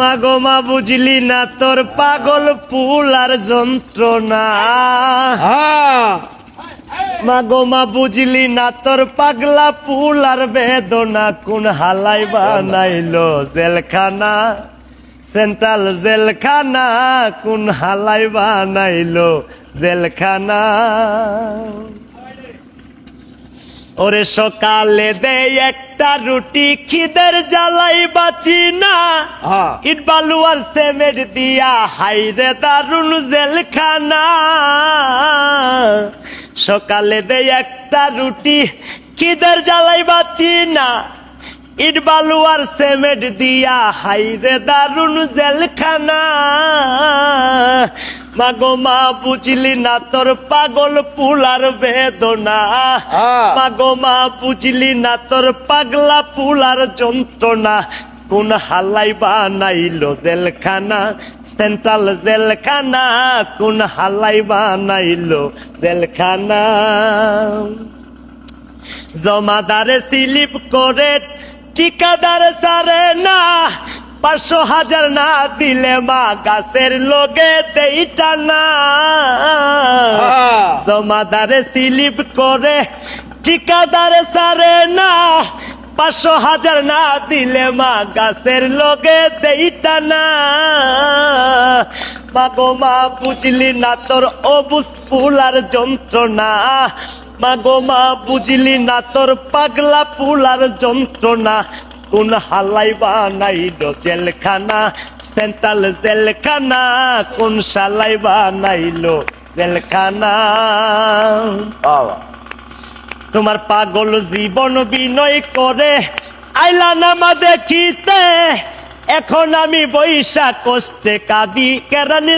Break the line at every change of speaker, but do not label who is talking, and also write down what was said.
মাগো মা বুঝলি না তোর পাগল পুলার যন্ত্রণা। মাগো মা বুঝলি না তোর পাগলা পুলার বেদনা। কোন হালাই বানাইলো জেলখানা, সেন্ট্রাল জেলখানা। কোন হালাই বানাইলো জেলখানা। ওরে সকালে দেয় একটা রুটি, খিদের জ্বালাই বাঁচি না। ইট বালু আর সিমেন্ট দিয়া হাইরে দারুন জেলখানা। সকালে দেয় একটা রুটি, খিদের জ্বালাই বাঁচি না। ইট বালু আর সিমেন্ট দিয়া হাইরে দারুন জেলখানা। মাগো মা বুঝলি না তোর পাগল পুলার বেদনা। মাগো মা বুঝলি না তোর পাগলা পুলার যন্ত্রণা। কোন হালাই বানাইলো জেলখানা, সেন্ট্রাল জেলখানা। কোন হালাই বানাইলো জেলখানা। জমাদারে স্লিপ করে ঠিকাদার সারে না। 500,000 না দিলে মা গাছের লগে দেই টানা। জমাদারে স্লিপ করে ঠিকাদার সারে না। 500,000 না দিলে মা গাছের লগে দেই টানা। মাগো মা বুঝলি না তোর অবুজ পুলার যন্ত্রণা। মাগো মা বুঝলি না তোর পাগলা পুলার যন্ত্রণা। কোন হালাই বানাইলো জেলখানা, সেন্ট্রাল জেলখানা। কোন শালাই বানাইলো জেলখানা। তোমার পাগল জীবন বিনয় করে আইলা নামা দেখিতে। এখন আমি বৈশা কষ্টে কাঁদি কেরানি।